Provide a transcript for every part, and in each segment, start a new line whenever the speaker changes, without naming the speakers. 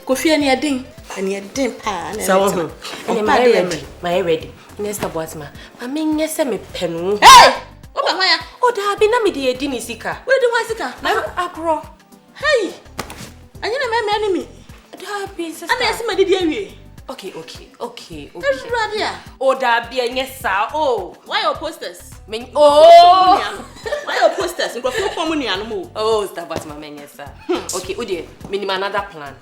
Kofi and your ding, and your dim pan.
So, my ready. Nesta Boatma, I mean, yes, I'm a pen.
Hey! Oh,
there be no media dinisika.
Where do I sit?
I grow.
Hey! And you know my enemy.
There be sister.
And there's my dear.
Okay.
Oh,
there be a yes, sir. Oh,
why your posters?
Oh,
why your posters? You got 4 money animal.
Oh, that was my man, yes, sir. Okay, Udia, minimum another plan.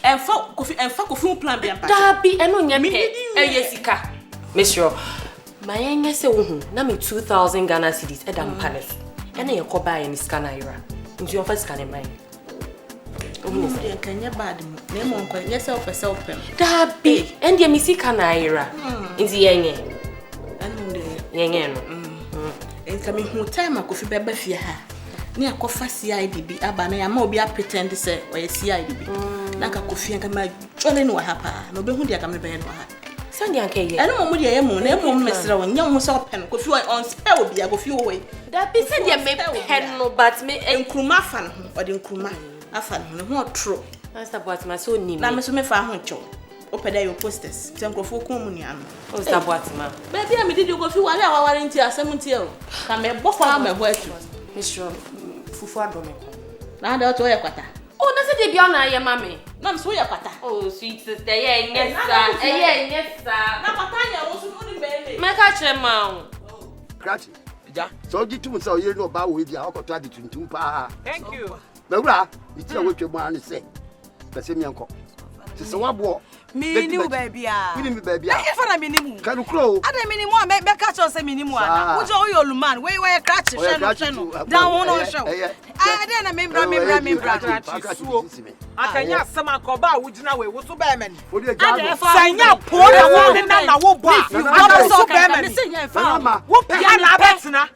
And fuck Kofi plan be
there be an onion, yesika. Miss Shaw, my youngest na me 2,000 Ghana cedis at Adam Palace. And I go buy any scanner era. Into your first scanning mine.
Can you bad name on yourself a self pen?
There be, and your missy canaira. In the yang.
And coming who time I could be baby fear her. Near Cofa CIDB, Abana, I may be a pretend to say, or a CIDB. Like a coffee and my jolly no hapa, no be who they come to bed.
Sandy and Kay,
I don't know what you moon, Mr. When young was up and coffee on spell be a go few away.
That be said, you may have no but me and
Krumafan, or in Kruma. I found no true.
That's about my son name.
I'm a summer farm. Open your posters. Jungle for Comunian.
Oh, Sabuatma.
Baby, I did you go through 1 hour into a cemetery. Come a both farm and work.
Mr. Fufa Domico.
Now that's where I
oh, that's a Diana, your mammy.
Not so your pata.
Oh, sweet sister, yes, sir.
Now, Matanya was only baby.
My catcher mount.
Cratchy. So you two so you know about with the alcohol tradition to pa.
Thank you.
Mera, it's a what you want to say. The same uncle. It's a wabo.
Me new baby.
Me baby.
I for a minimum.
Can you crow?
I don't minimum. Make catch us a minimum. Who's all your man? Where you cratch? Down one on show. I didn't remember. I can just some coba, which now we will so bearman. Sanya poor woman and I will buy. I'm so bearman. What Piana?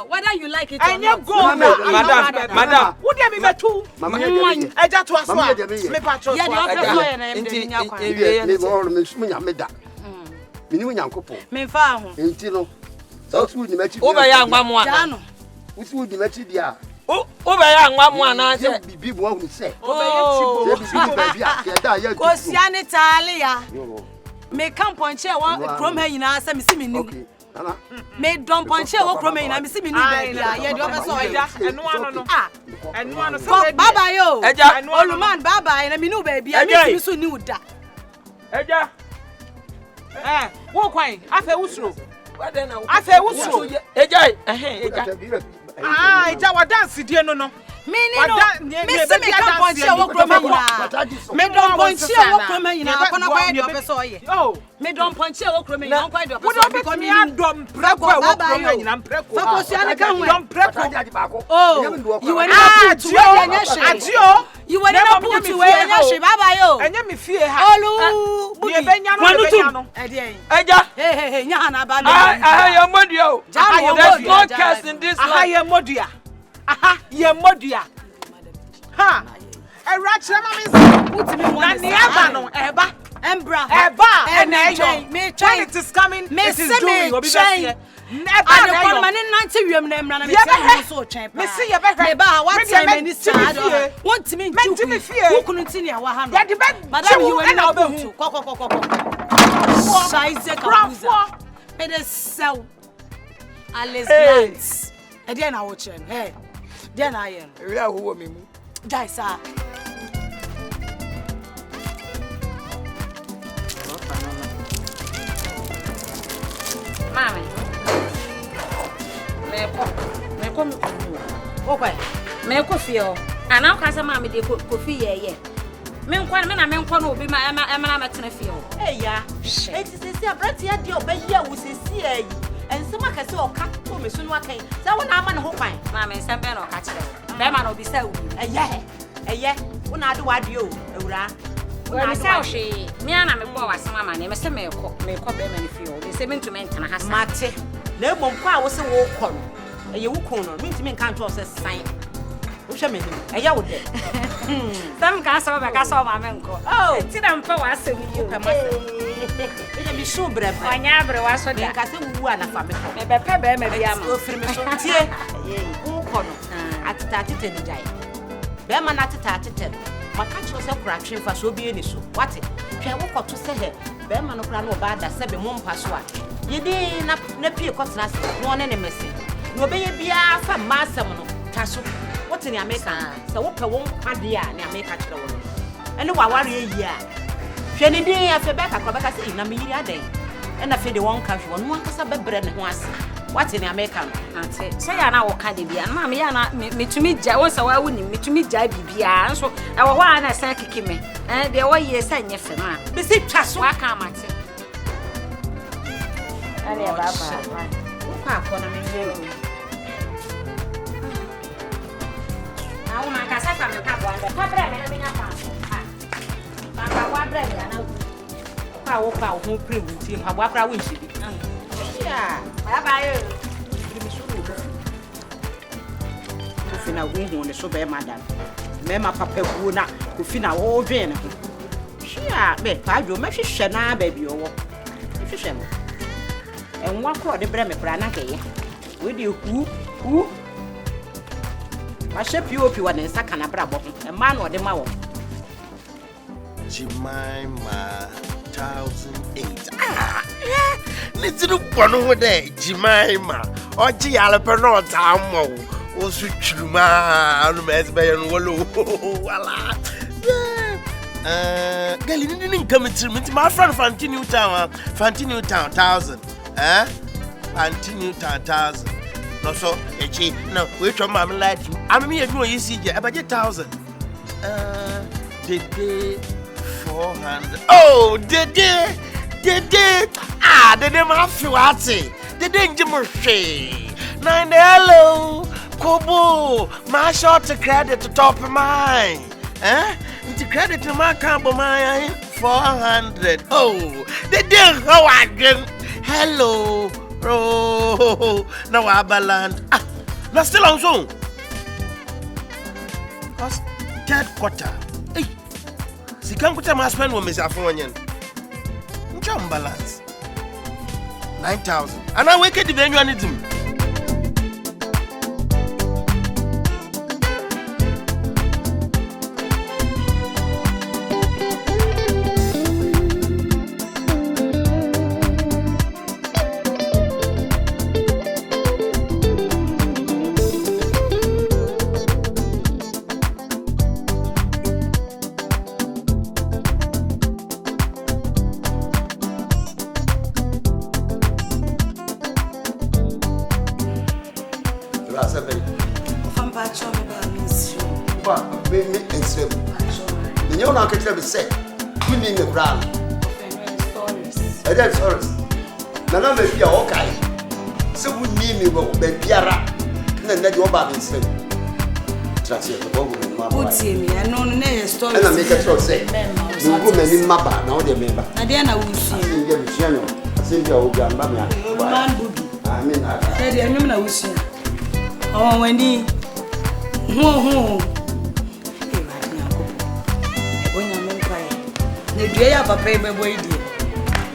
Whether you like it or not. Go, madam. What do you mean to? Mamma, I just was me patron. Me found.
Intino. So would you match
over young mamma?
Which would you match it?
Over young mamma,
be one who say.
Oh, Cosiana Italia. Me come point chair one from her in our semi new. Me don't punch chair one from her in a missing new baby. Yeah, you ever saw it. And one of Baba, yo, and one man, Baba, and a minu baby. I mean, you knew that. Eja. Walk away. I feel useful. I feel useful. Eja. Eja, what dance did you know? Me don't punch chair walk from her. Me don't punch chair walk from her. I'm gonna buy your person. Oh, me don't punch chair walk from her. I'm quite your person. Because me and don't prep walk from her. I'm prep. Focus on the camera. Don't prep. Oh, you were not to wear your shirt. You were not put to wear your shirt. Bye yo. And you me fear her. Olu. You benyano. Eja. Hey, nyana ba. I have your money. There's no cash in this life. I have modia. Aha, ye modia. Ha. E rachra mama put me one. Na eba no, eba. Embra. Eba. Eneyo. Me try it is coming. Me it is doing. Obi be never na yo. Man 90 wiem na emra na me say so twen pa. Me see ye be hwe. Me ba what time ni sad. Want me nju. Who couldn't see ya wa ha no. Madam you were na obehu. Ko. Size kapuza. Me dey sell. Alesbians. E dey na wo chen. Hey. Then I am. We are who me. Jai sir.
Mami. Me come. Okay. Me coffee o. Ana ka say mami de coffee ye. Me nkwa no obi ma na metena fie o.
Hey ya. Eti sisi abrati ya de obayi a wo sisi ayi. Ense maka se o ka to me sunu akan. Say wona ama ne ho kwan.
Mami sembe no ka kire. Be ma no bi say wu.
Eye. Wona ade wade o. Ewura.
Wona say o hwe. Me ana me bo wasema ma ne me se me kɔ be ma ne fie o. Be se me ntumi ntana ha sa.
Mate. Na emom kwa wo se wo kɔ no. Eye wo kun no. Me ntumi nka nto se san. Wo hwe me ni. Eye wo de.
Sam ka so be ka so ma me nko.
Oh,
ti na mpa wa asem yi o.
Eye mi so bre fa.
Onya bre wa so da.
Nka se wu ana fa me kɔ.
Me be pe be ma bi ama.
O firi me so tie. Wo kɔ no. Atita ni jai. Be ma na atita.
catch yourself crackling for so be any so. What it? Can walk up to say her. Bearman of Grano bad that 7 months past what? You did not appear cotton, no one any message. No baby, from Master Tasso. What's in the American? So what a won't add the yarn and make a trouble. And no, I worry a year. Jenny day after back, I say, in a million day. And I feel the one country one cause a bread once. What's in the American?
Say, I know Caddy, and Mammy, me to meet Jawas, I wouldn't meet to meet Jabby, so I want to say, kick me. And there were years and yes, man. Visit Tasso, I can't match it. I never now, my casa from the I walk out who play with him, how I wish it. Yeah, bye bye. Kufina wing on the sober madam. Mema papa wuna, Kufina all vein. Shia, me, Pajo, my fish shana, baby, or fish. And one crowd the breme pranake. With you, who? I ship you up you and Sakana Brabo, a man or the mouth.
Jemima 1008. Yeah. Little one over there, Jemima. Or Gialapano Tamo. O Suchuma, Mesbay and Wallow. Girl, you didn't come to me. My friend Fantinu Town, 1000. Eh? Fantinu Town 1000. No, so, no, wait your mamma light. I'm me if you see about 1,000. The day 400. Oh, the day. Ah, the day my fiance. The day Jimmy. Nine hello. Kobo. My short credit to top of mine. Eh? It's credit to my camp of mine. 400. Oh, the day how I get. Hello. Oh, now I balance. Ah, now still on zone. Because third quarter. Hey, si can't put my spend with Mr. Afonian. Jump balance 9,000. And I wake at the venue and it's
say, give me the ground. That's all. Nana may be okay. So we need me, but Piara, and then your baby said, Translate the woman, put me, I know the story. And I make a choice say, you woman in Mapa, now they remember. Adiana will see you, I think you're Mamma. I mean, I remember I see. Oh, Wendy. The day of a paper boy,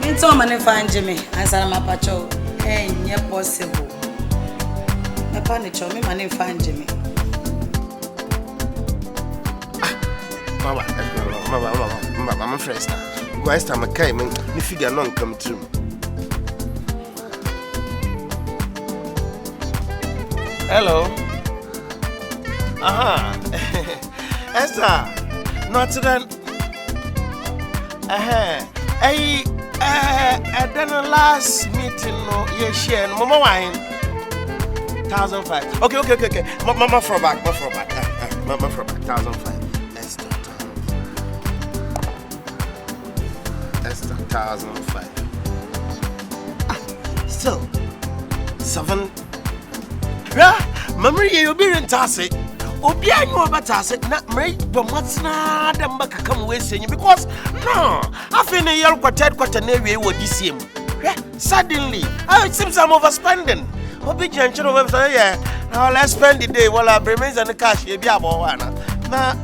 mean so many fine Jimmy, as I'm a pacho, and yet possible. My panic, me money fine Jimmy.
Mama, I'm fresh now. Last time I came, the figure long come true. Hello. Esther, not then. Then the last meeting, no, you share Mama wine 1,005. Okay. Mama for back. Mama for back 1,005. Esther 1,005. Still 7. Yeah, memory you'll be in Tassie. Obi anyo abata na mre bomatsna da mbaka kam wesenyi because no afin a year quarter na wie wo this year suddenly it seems I'm overspending. Obi janchiro we say yeah now let's spend the day while I remains and the cash e bi abowana na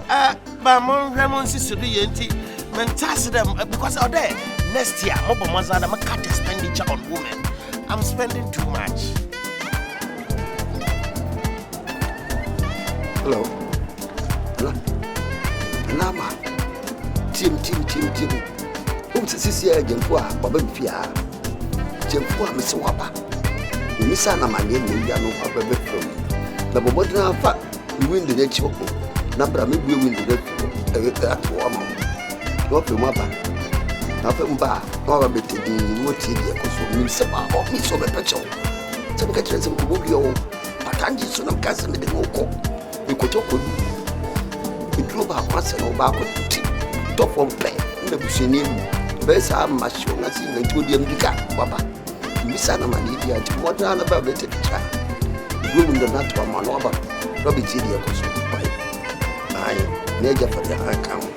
ba mon hwemon sisiru yenti mentase them because out there next year mo bomatsna da cut expenditure on women. I'm spending too much. Hello.
nama tim sisi ya jemfu a baba bifia jemfu a mese waba misa na manye ne ya no baba befro na bobo na fa window de chi ko na bra me bue window de ato ama no pe mo ba na pe mba no ba betedi mo ti de ko so mi se ba o mi so be pecho se be ka chere se mo bi o patanji so na ka se me de ko e ko joko idro ba kwa se no ba ko ti to for pe na buseni besa masho na si na todi ambika baba misa na mani dia ti mo na ba betedi cha go mu na to ma no ba no be ti de ko so pai ai ne ja fa da kan